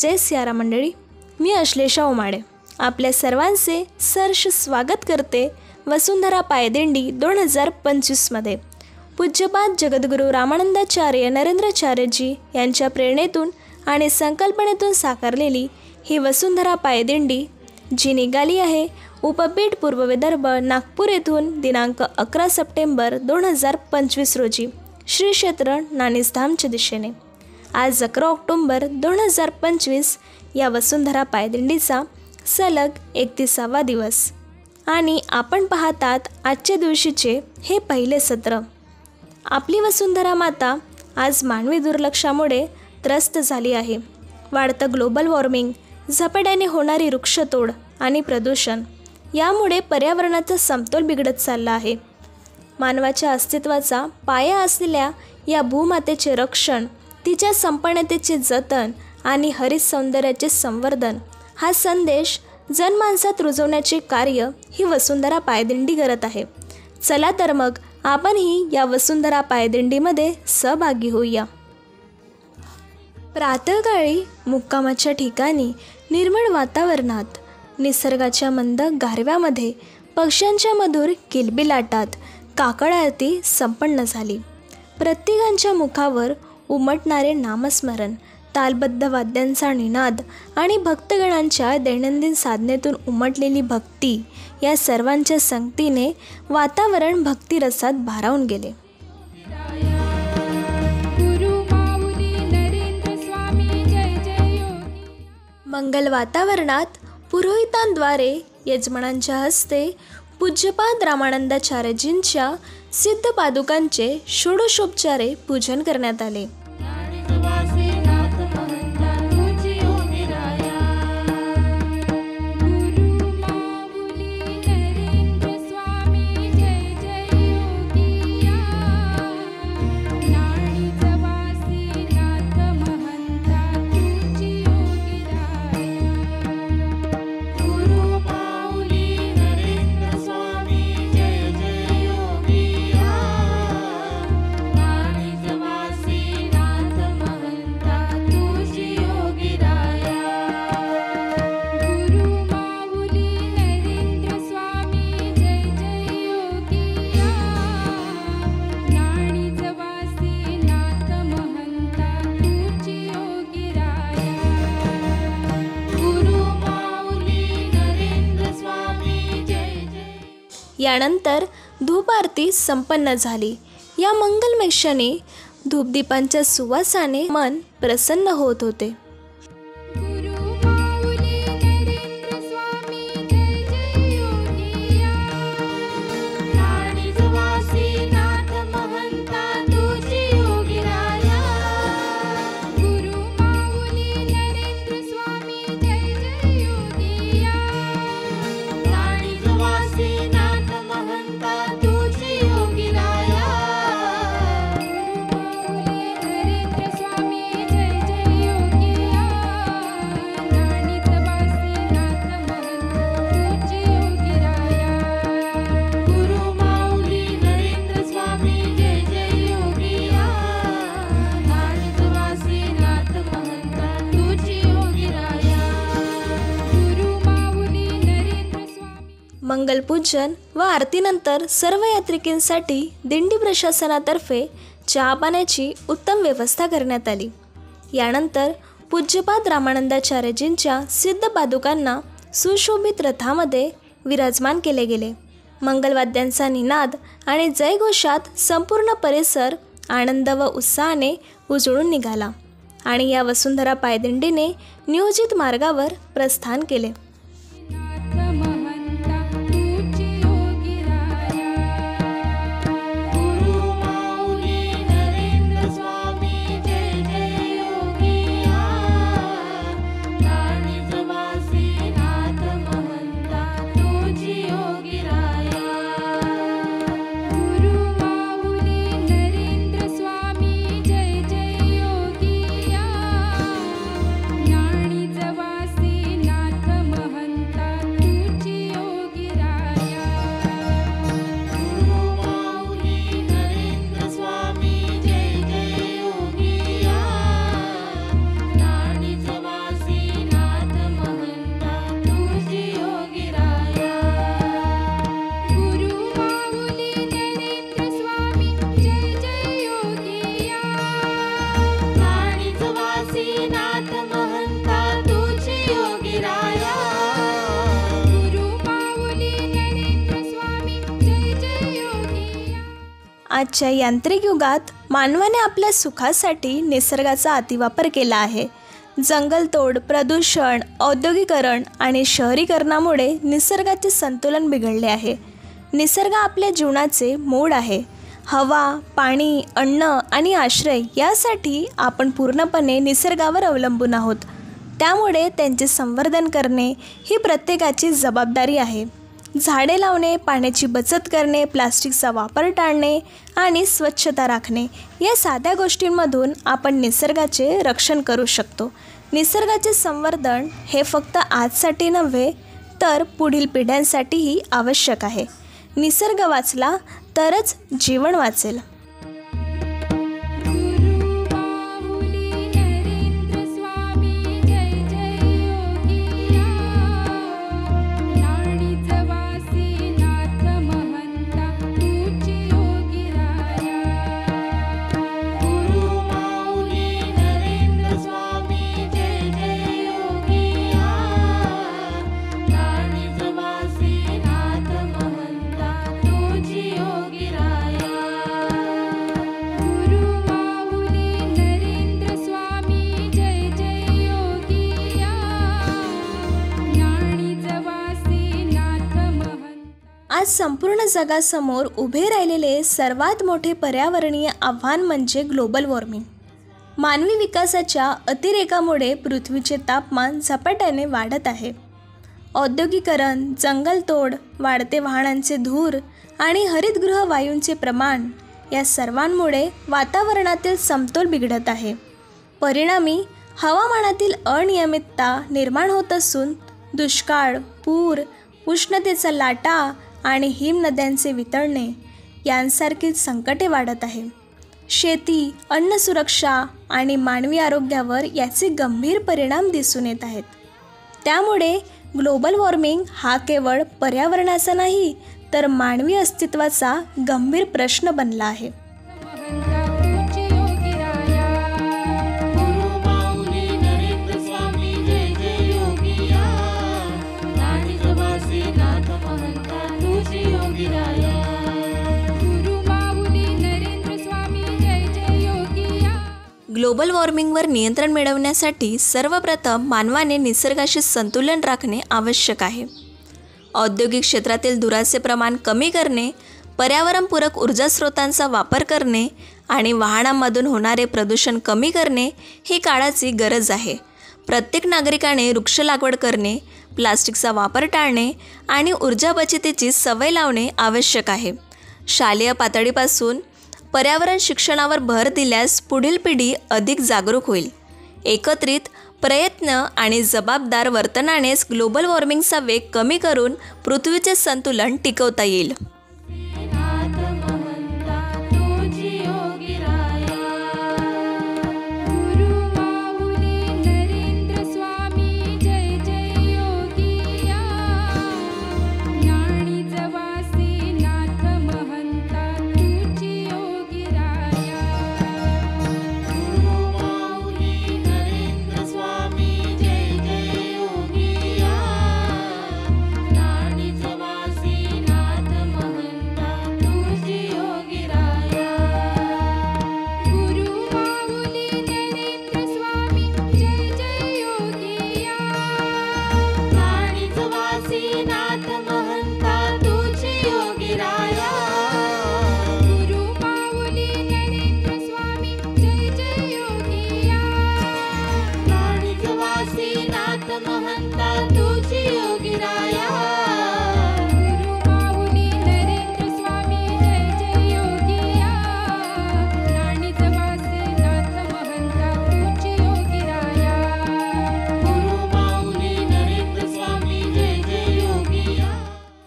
जय सियाराम मंडळी, मी अश्लेषा उमाडे आपल्या सर्वांचे सहर्ष स्वागत करते वसुंधरा पायदिंडी 2025मध्ये। पूज्यपाद जगद्गुरू रामानंदाचार्य नरेंद्राचार्यजी यांच्या प्रेरणेतून आणि संकल्पनेतून साकारलेली ही वसुंधरा पायदिंडी जी निघाली आहे उपपेठ पूर्व विदर्भ नागपूर येथून दिनांक 11 सप्टेंबर 2025 रोजी श्री क्षेत्र नाणीसधामच्या दिशेने। आज 11 ऑक्टोंबर 2025 या वसुंधरा पायदिंडीचा सलग 31वा दिवस आणि आपण पाहतात आजच्या दिवशीचे हे पहिले सत्र। आपली वसुंधरा माता आज मानवी दुर्लक्षामुळे त्रस्त झाली आहे। वाढतं ग्लोबल वॉर्मिंग, झपाट्याने होणारी वृक्षतोड आणि प्रदूषण यामुळे पर्यावरणाचा समतोल बिघडत चालला आहे। मानवाच्या अस्तित्वाचा पाया असलेल्या या भूमातेचे रक्षण, तिच्या संपन्नतेचे जतन आणि हरित सौंदर्याचे संवर्धन हा संदेश जनमानसात रुजवण्याचे कार्य ही वसुंधरा पायदिंडी करत आहे। चला तर मग आपणही या वसुंधरा पायदिंडीमध्ये सहभागी होऊया। प्रातःकाळी मुक्कामाच्या ठिकाणी निर्मळ वातावरणात निसर्गाच्या मंद गारव्यामध्ये पक्ष्यांच्या मधुर किलबिलाटात काकड आरती संपन्न झाली। प्रत्येकाच्या मुखावर उमटणारे नामस्मरण, तालबद्ध वाद्यांचा निनाद आणि भक्तगणांच्या दैनंदिन साधनेतून उमटलेली भक्ती या सर्वांच्या संगतीने वातावरण भक्तिरसात भारावून गेले। मंगल वातावरणात पुरोहितांद्वारे यजमानांच्या हस्ते पूज्यपाद रामानंदाचार्यजींच्या सिद्ध पादुकांचे षोडशोपचारे पूजन करण्यात आले। यानंतर धूप आरती संपन्न झाली। या मंगलमय क्षणी धूपदीपांच्या सुवासाने मन प्रसन्न होत होते। मंगलपूजन व आरतीनंतर सर्व यात्रिकांसाठी दिंडी प्रशासनातर्फे चहा पाण्याची उत्तम व्यवस्था करण्यात आली। यानंतर पूज्यपाद रामानंदाचार्यजींच्या सिद्ध पादुकांना सुशोभित रथामध्ये विराजमान केले गेले। मंगलवाद्यांचा निनाद आणि जयघोषात संपूर्ण परिसर आनंद व उत्साहाने उजळून निघाला आणि या वसुंधरा पायदिंडीने नियोजित मार्गावर प्रस्थान केले। नाथ आजच्या यांत्रिक युगात मानवाने आपल्या सुखासाठी निसर्गाचा अतिवापर केला आहे. जंगलतोड, प्रदूषण, औद्योगिकरण आणि शहरीकरणामुळे निसर्गाचे संतुलन बिघडले आहे. निसर्ग आपल्या जीवनाचे मूळ आहे. हवा, पाणी, अन्न आणि आश्रय यासाठी आपण पूर्णपणे निसर्गावर अवलंबून आहोत. त्यामुळे त्यांचे संवर्धन करणे ही प्रत्येकाची जबाबदारी आहे. झाडे लावणे, पाण्याची बचत करणे, प्लास्टिकचा वापर टाळणे आणि स्वच्छता राखणे या साध्या गोष्टींमधून आपण निसर्गाचे रक्षण करू शकतो. निसर्गाचे संवर्धन हे फक्त आजसाठी नव्हे तर पुढील पिढ्यांसाठीही आवश्यक आहे. निसर्ग वाचला तरच जीवन वाचेल. आज संपूर्ण जगासमोर उभे राहिलेले सर्वात मोठे पर्यावरणीय आव्हान म्हणजे ग्लोबल वॉर्मिंग. मानवी विकासाच्या अतिरेकामुळे पृथ्वीचे तापमान झपाट्याने वाढत आहे. औद्योगिकरण, जंगलतोड, वाढते वाहनांचे धूर आणि हरितगृह वायूंचे प्रमाण या सर्वांमुळे वातावरणातील समतोल बिघडत आहे. परिणामी हवामानातील अनियमितता निर्माण होत असून दुष्काळ, पूर, उष्णतेचा लाटा आणि हिमनद्यांचे वितळणे यांसारखी संकटे वाढत आहे. शेती, अन्न सुरक्षा आणि मानवी आरोग्यावर याचे गंभीर परिणाम दिसून येत आहेत. त्यामुळे ग्लोबल वॉर्मिंग हा केवळ पर्यावरणाचा नाही तर मानवी अस्तित्वाचा गंभीर प्रश्न बनला आहे. ग्लोबल वॉर्मिंगवर नियंत्रण मिळवण्यासाठी सर्वप्रथम मानवाने निसर्गाशी संतुलन राखणे आवश्यक आहे. औद्योगिक क्षेत्रातील धुराचे प्रमाण कमी करणे, पर्यावरणपूरक ऊर्जा स्रोतांचा वापर करणे आणि वाहनांमधून होणारे प्रदूषण कमी करणे ही काळाची गरज आहे. प्रत्येक नागरिकाने वृक्ष लागवड करणे, प्लास्टिकचा वापर टाळणे आणि ऊर्जा बचतीची सवय लावणे आवश्यक आहे. शालेय पातळीपासून पर्यावरण शिक्षणावर भर दिल्यास पुढील पिढी अधिक जागरूक होईल. एकत्रित प्रयत्न आणि जबाबदार वर्तनानेच ग्लोबल वॉर्मिंगचा वेग कमी करून पृथ्वीचे संतुलन टिकवता येईल.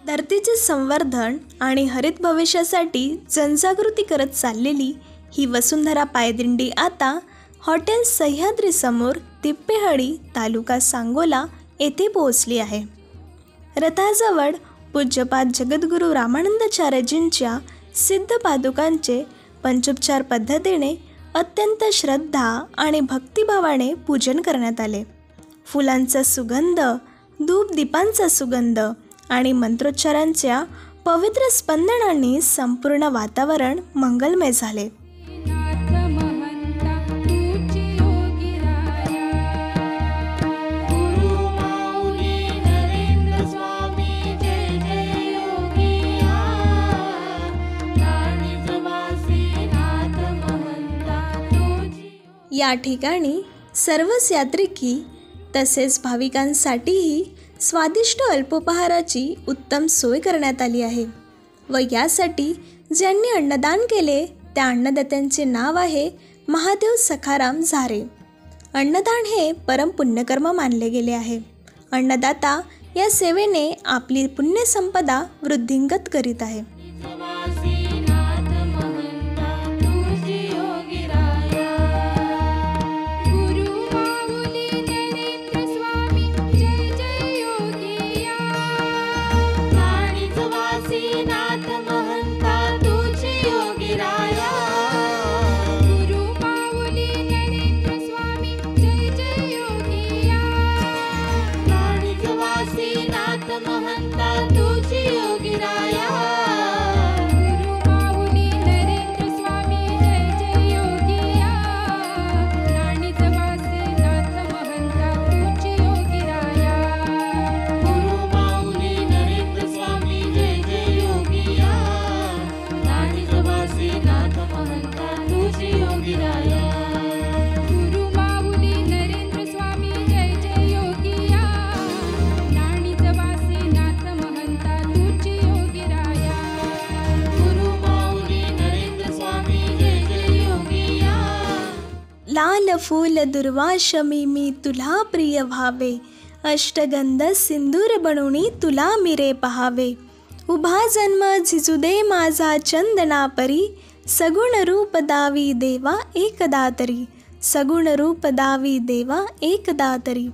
धरतीचे संवर्धन आणि हरित भविष्यासाठी जनजागृती करत चाललेली ही वसुंधरा पायदिंडी आता हॉटेल सह्याद्रीसमोर तिप्पेहळ्ळी, तालुका सांगोला येथे पोहोचली आहे. रथाजवळ पूज्यपाद जगद्गुरू रामानंदाचार्यजींच्या सिद्ध पादुकांचे पंचोपचार पद्धतीने अत्यंत श्रद्धा आणि भक्तिभावाने पूजन करण्यात आले. फुलांचा सुगंध, धूप दीपांचा सुगंध आणि मंत्रोच्चारांच्या पवित्र स्पंदनांनी संपूर्ण वातावरण मंगलमय झाले. या ठिकाणी सर्वच यात्रिकी तसेच भाविकांसाठीही स्वादिष्ट अल्पोपहाराची उत्तम सोय करण्यात आली आहे व यासाठी ज्यांनी अन्नदान केले त्या अन्नदात्यांचे नाव आहे महादेव सखाराम झारे. अन्नदान हे परम पुण्यकर्म मानले गेले आहे. अन्नदाता या सेवेने आपली पुण्यसंपदा वृद्धिंगत करीत आहे. लाल फूल दुर्वाशमी मी तुला प्रिय भावे, अष्टगंध सिंदूर बनवणी तुला मिरे पहावे. उभा जन्म झिजुदे माझा चंदना परी, सगुण रूप दावी देवा एकदा तरी, सगुण रूप दावी देवा एकदा तरी.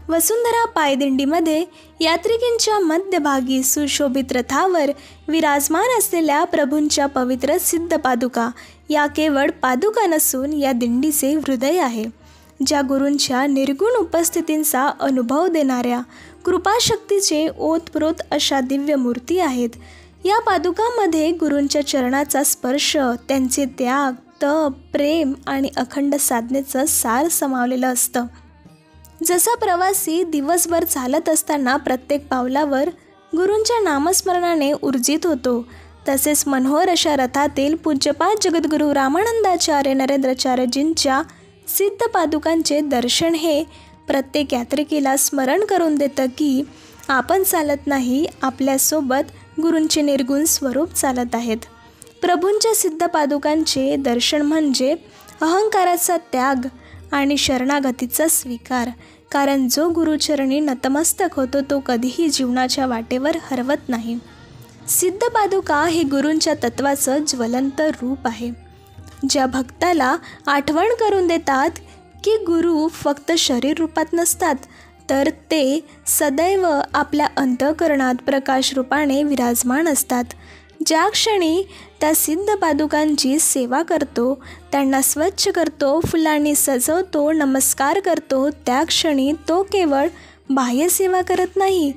वसुंधरा पायदिंडीमध्ये यात्रिकींच्या मध्यभागी सुशोभित रथावर विराजमान असलेल्या प्रभूंच्या पवित्र सिद्ध पादुका या केवळ पादुका नसून या दिंडीचे हृदय आहे, ज्या गुरूंच्या निर्गुण उपस्थितींचा अनुभव देणाऱ्या कृपाशक्तीचे ओतप्रोत अशा दिव्य मूर्ती आहेत. या पादुकांमध्ये गुरूंच्या चरणाचा स्पर्श, त्यांचे त्याग, तप, प्रेम आणि अखंड साधनेचं सार समावलेलं असतं. जसा प्रवासी दिवसभर चालत असताना प्रत्येक पावलावर गुरूंच्या नामस्मरणाने ऊर्जित होतो, तसेच मनोहर अशा रथातील पूज्यपाद जगद्गुरू रामानंदाचार्य नरेंद्राचार्यजींच्या सिद्ध पादुकांचे दर्शन हे प्रत्येक यात्रिकीला स्मरण करून देतं की आपण चालत नाही, आपल्यासोबत गुरूंचे निर्गुण स्वरूप चालत आहेत. प्रभूंच्या सिद्ध पादुकांचे दर्शन म्हणजे अहंकाराचा त्याग आणि शरणागतीचा स्वीकार, कारण जो गुरुचरणी नतमस्तक होतो तो कधीही जीवनाच्या वाटेवर हरवत नाही. सिद्ध पादुका हे गुरूंच्या तत्वाचं ज्वलंत रूप आहे, ज्या भक्ताला आठवण करून देतात की गुरु फक्त शरीर रूपात नसतात, तर ते सदैव आपल्या अंतःकरणात प्रकाश रूपाने विराजमान असतात. ज्या क्षणी त्या सिद्ध पादुकांची सेवा करतो, त्यांना स्वच्छ करतो, फुलांनी सजवतो, नमस्कार करतो, त्या क्षणी तो केवळ बाह्यसेवा करत नाही,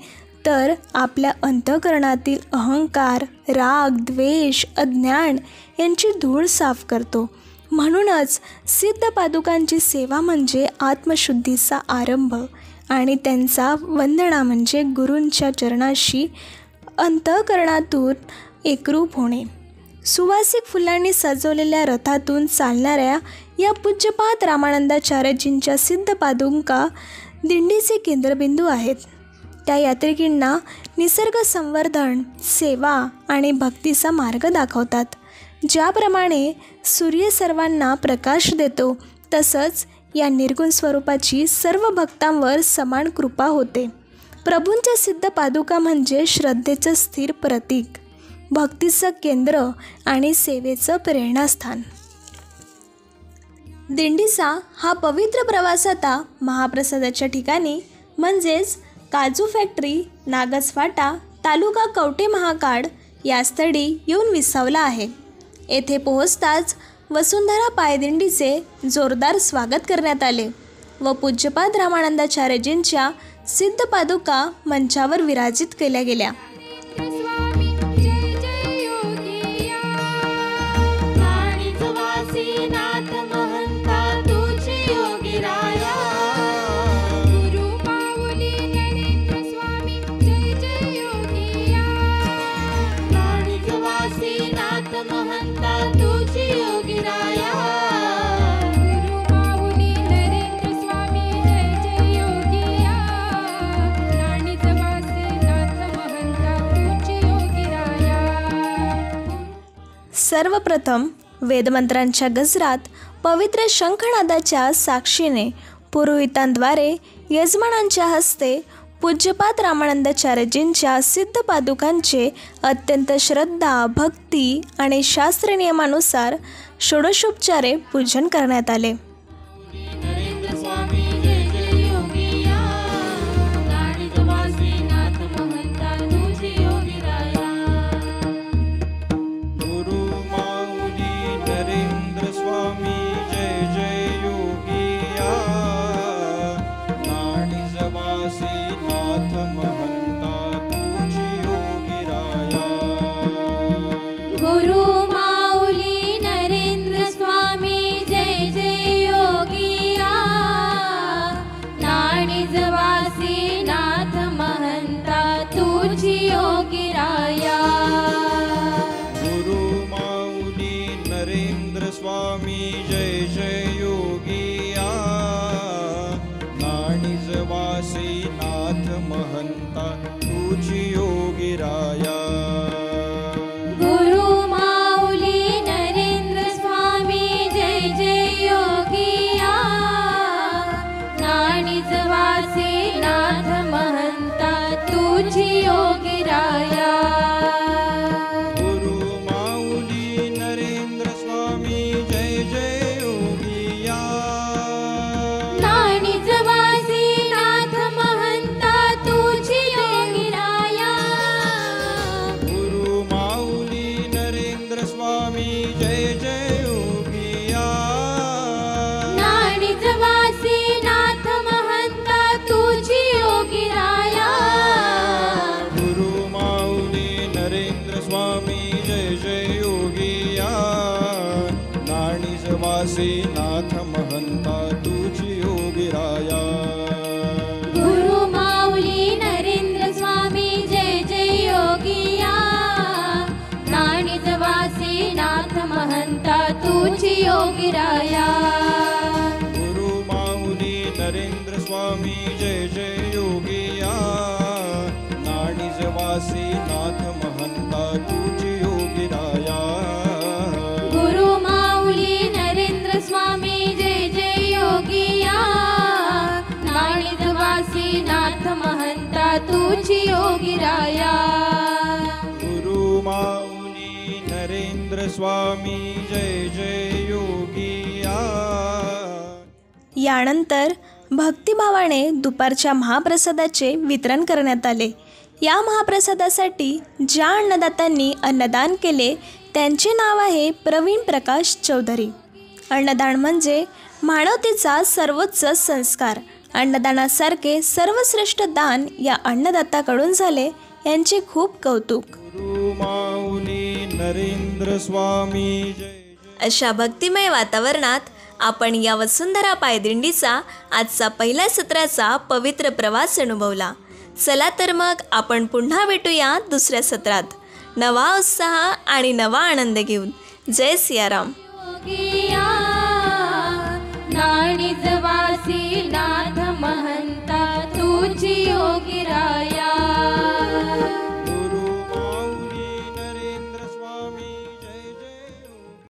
तर आपल्या अंतःकरणातील अहंकार, राग, द्वेष, अज्ञान यांची धूळ साफ करतो. म्हणूनच सिद्ध पादुकांची सेवा म्हणजे आत्मशुद्धीचा आरंभ आणि त्यांचा वंदना म्हणजे गुरूंच्या चरणाशी अंतःकरणातून एकरूप होणे. सुवासिक फुलांनी सजवलेल्या रथातून चालणाऱ्या या पूज्यपाद रामानंदाचार्यजींच्या सिद्ध पादुका दिंडीचे केंद्रबिंदू आहेत. त्या यात्रिकींना निसर्ग संवर्धन, सेवा आणि भक्तीचा मार्ग दाखवतात. ज्याप्रमाणे सूर्य सर्वांना प्रकाश देतो, तसंच या निर्गुण स्वरूपाची सर्व भक्तांवर समान कृपा होते. प्रभूंच्या सिद्ध पादुका म्हणजे श्रद्धेचं स्थिर प्रतीक, भक्तीचं केंद्र आणि सेवेचं प्रेरणास्थान. दिंडीचा हा पवित्र प्रवास आता महाप्रसादाच्या ठिकाणी म्हणजेच काजू फॅक्टरी, नागस फाटा, तालुका कवठे महाकाळ या स्थळी येऊन विसावला आहे. येथे पोहोचताच वसुंधरा पायदिंडीचे जोरदार स्वागत करण्यात आले व पूज्यपाद रामानंदाचार्यजींच्या सिद्ध पादुका मंचावर विराजित केल्या गेल्या. महंता तुझी योगीराया. गुरु माऊली नरेंद्र स्वामी जय जय योगिया. राणीच वासे नाथ महंता तुझी योगीराया. सर्वप्रथम वेदमंत्रांच्या गजरात पवित्र शंखनादाच्या साक्षीने पुरोहितांद्वारे यजमानांच्या हस्ते पूज्यपाद रामानंदाचार्यजींच्या सिद्ध पादुकांचे अत्यंत श्रद्धा, भक्ती आणि शास्त्र नियमानुसार षोडशोपचारे पूजन करण्यात आले. नरेंद्र स्वामी जय जय योगिया. राणीच वासे नाथ महंता तुझी योगीराया. गुरु माऊली नरेंद्र स्वामी जय जय योगिया. नाणीच वासी नाथ महंता तुझी योगीराया. गुरु माऊली नरेंद्र स्वामी जय जय योगिया. नाणीच वासी नाथ महंता तुझी योगीराया. गुरु माऊली नरेंद्र स्वामी जय जय योगिया. नाणीच वासी नाथ महंता तुझी योगीराया. गुरु माऊली नरेंद्र स्वामी जय जय योगिया. नाणीच वासे नाथ महंता तुझी योगीराया. गुरु माऊली नरेंद्र स्वामी जय जय योगिया. नाणीच वासे नाथ महंता तुझी योगीराया. गुरु माऊली नरेंद्र स्वामी जय जय योगिया. नाणीच वासे नाथ महंता तुझी योगीराया. गुरु माऊली नरेंद्र स्वामी जय जय योगिया. नाणीच वासी नाथ महंता तुझी योगीराया. गुरु माऊली नरेंद्र स्वामी जय जय योगिया. नाणीच वासे नाथ महंता तुझी योगीराया. गुरु माऊली नरेंद्र स्वामी जय जय योगिया. नाणीच वासी नाथ महंता तुझी योगीराया. गुरु माऊली नरेंद्र स्वामी जय जय योगिया. नाणीच वासे नाथ महंता तुझी योगीराया. गुरु माऊली नरेंद्र स्वामी जय जय योगिया. यानंतर भक्तिभावाने दुपारच्या महाप्रसादाचे वितरण करण्यात आले. या महाप्रसादासाठी ज्या अन्नदात्यांनी अन्नदान केले त्यांचे नाव आहे प्रवीण प्रकाश चौधरी. अन्नदान म्हणजे मानवतेचा सर्वोच्च संस्कार. अन्नदानासारखे सर्वश्रेष्ठ दान या अन्नदात्याकडून झाले यांचे खूप कौतुक. गुरु माऊली नरेंद्र स्वामी जय जय. अशा भक्तिमय वातावरणात आपण या वसुंधरा पायदिंडीचा आजचा पहिल्या सत्राचा पवित्र प्रवास अनुभवला. चला तर मग आपण पुन्हा भेटूया दुसऱ्या सत्रात नवा उत्साह आणि नवा आनंद घेऊन. जय सियाराम. योगिया.